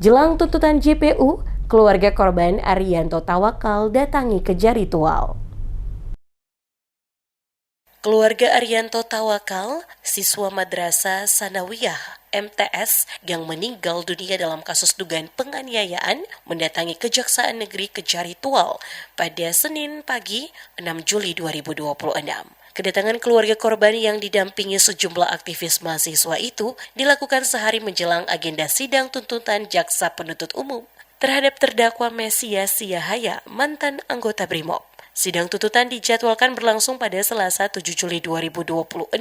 Jelang tuntutan JPU, keluarga korban Arianto Tawakal datangi Kejar Ritual. Keluarga Arianto Tawakal, siswa Madrasah Sanawiyah MTS yang meninggal dunia dalam kasus dugaan penganiayaan, mendatangi Kejaksaan Negeri Kejar Ritual pada Senin pagi 6 Juli 2026. Kedatangan keluarga korban yang didampingi sejumlah aktivis mahasiswa itu dilakukan sehari menjelang agenda sidang tuntutan Jaksa Penuntut Umum terhadap terdakwa Mesias Siyahaya, mantan anggota Brimob. Sidang tuntutan dijadwalkan berlangsung pada Selasa 7 Juli 2026.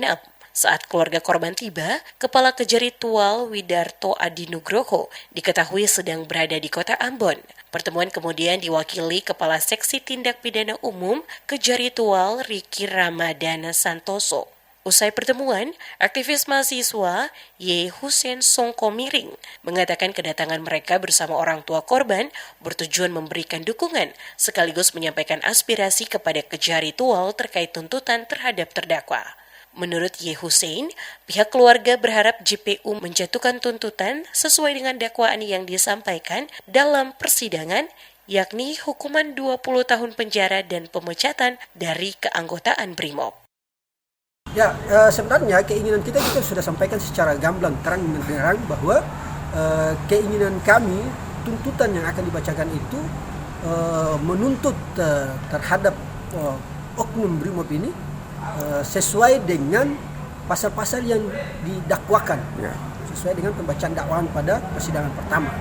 Saat keluarga korban tiba, Kepala Kejar Ritual Widarto Adinugroho diketahui sedang berada di kota Ambon. Pertemuan kemudian diwakili Kepala Seksi Tindak Pidana Umum Kejar Ritual Riki Ramadana Santoso. Usai pertemuan, aktivis mahasiswa Y. Hussein Songkomiring mengatakan kedatangan mereka bersama orang tua korban bertujuan memberikan dukungan sekaligus menyampaikan aspirasi kepada Kejar Ritual terkait tuntutan terhadap terdakwa. Menurut Y. Hussein, pihak keluarga berharap JPU menjatuhkan tuntutan sesuai dengan dakwaan yang disampaikan dalam persidangan, yakni hukuman 20 tahun penjara dan pemecatan dari keanggotaan Brimob. Ya, sebenarnya keinginan kita sudah sampaikan secara gamblang, terang benderang bahwa keinginan kami, tuntutan yang akan dibacakan itu menuntut terhadap oknum Brimob ini sesuai dengan pasal-pasal yang didakwakan, sesuai dengan pembacaan dakwaan pada persidangan pertama.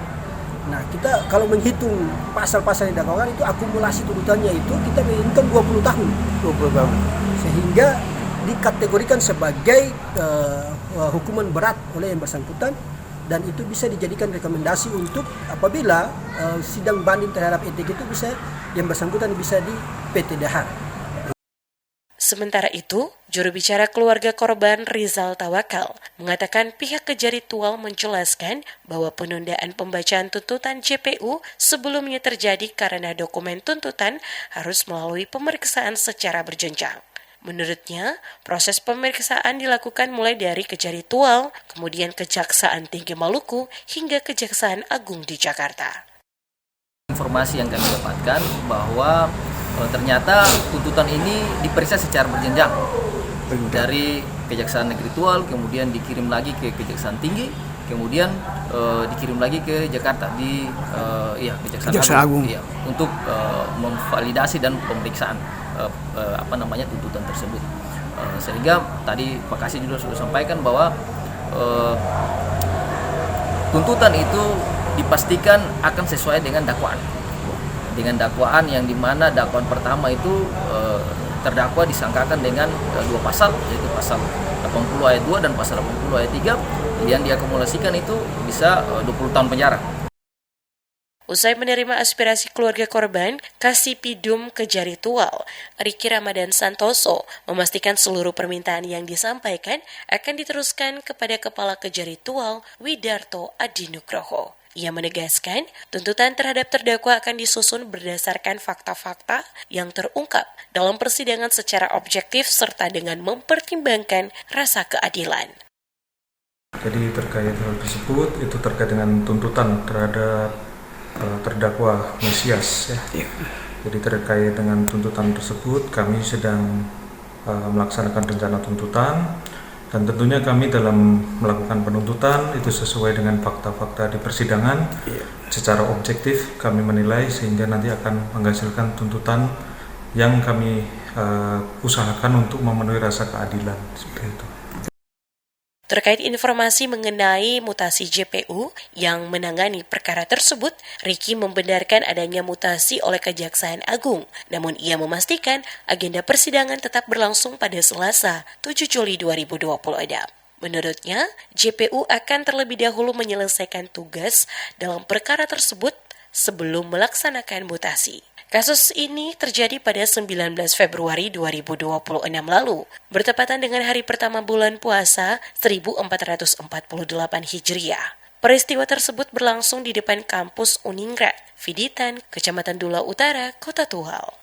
Nah, kita kalau menghitung pasal-pasal yang didakwakan itu, akumulasi tuntutannya itu kita menginginkan 20 tahun. Sehingga dikategorikan sebagai hukuman berat oleh yang bersangkutan, dan itu bisa dijadikan rekomendasi untuk apabila sidang banding terhadap etik itu bisa yang bersangkutan bisa di PTDH. Sementara itu, juru bicara keluarga korban Rizal Tawakal mengatakan pihak Kejar Ritual menjelaskan bahwa penundaan pembacaan tuntutan JPU sebelumnya terjadi karena dokumen tuntutan harus melalui pemeriksaan secara berjenjang. Menurutnya, proses pemeriksaan dilakukan mulai dari Kejar Ritual, kemudian Kejaksaan Tinggi Maluku, hingga Kejaksaan Agung di Jakarta. Informasi yang kami dapatkan bahwa ternyata tuntutan ini diperiksa secara berjenjang dari Kejaksaan Negeri Ritual, kemudian dikirim lagi ke Kejaksaan Tinggi, kemudian dikirim lagi ke Jakarta di Kejaksaan Agung untuk memvalidasi dan pemeriksaan tuntutan tersebut. Sehingga tadi Pak Kasih juga sudah sampaikan bahwa tuntutan itu dipastikan akan sesuai dengan dakwaan. Dengan dakwaan yang dimana dakwaan pertama itu terdakwa disangkakan dengan dua pasal, yaitu pasal 80 ayat 2 dan pasal 80 ayat 3 yang diakumulasikan itu bisa 20 tahun penjara. Usai menerima aspirasi keluarga korban, Kasipidum Kejar Ritual Riki Ramadana Santoso memastikan seluruh permintaan yang disampaikan akan diteruskan kepada Kepala Kejar Ritual Widarto Adinugroho. Ia menegaskan, tuntutan terhadap terdakwa akan disusun berdasarkan fakta-fakta yang terungkap dalam persidangan secara objektif serta dengan mempertimbangkan rasa keadilan. Jadi terkait hal tersebut, itu terkait dengan tuntutan terhadap terdakwa Mesias. Jadi terkait dengan tuntutan tersebut, kami sedang melaksanakan rencana tuntutan. Dan tentunya kami dalam melakukan penuntutan itu sesuai dengan fakta-fakta di persidangan. Secara objektif kami menilai sehingga nanti akan menghasilkan tuntutan yang kami usahakan untuk memenuhi rasa keadilan. Seperti itu. Terkait informasi mengenai mutasi JPU yang menangani perkara tersebut, Riki membenarkan adanya mutasi oleh Kejaksaan Agung. Namun ia memastikan agenda persidangan tetap berlangsung pada Selasa 7 Juli 2026. Menurutnya, JPU akan terlebih dahulu menyelesaikan tugas dalam perkara tersebut sebelum melaksanakan mutasi. Kasus ini terjadi pada 19 Februari 2026 lalu, bertepatan dengan hari pertama bulan puasa 1448 Hijriah. Peristiwa tersebut berlangsung di depan kampus Uningrat, Viditan, Kecamatan Dula Utara, Kota Tual.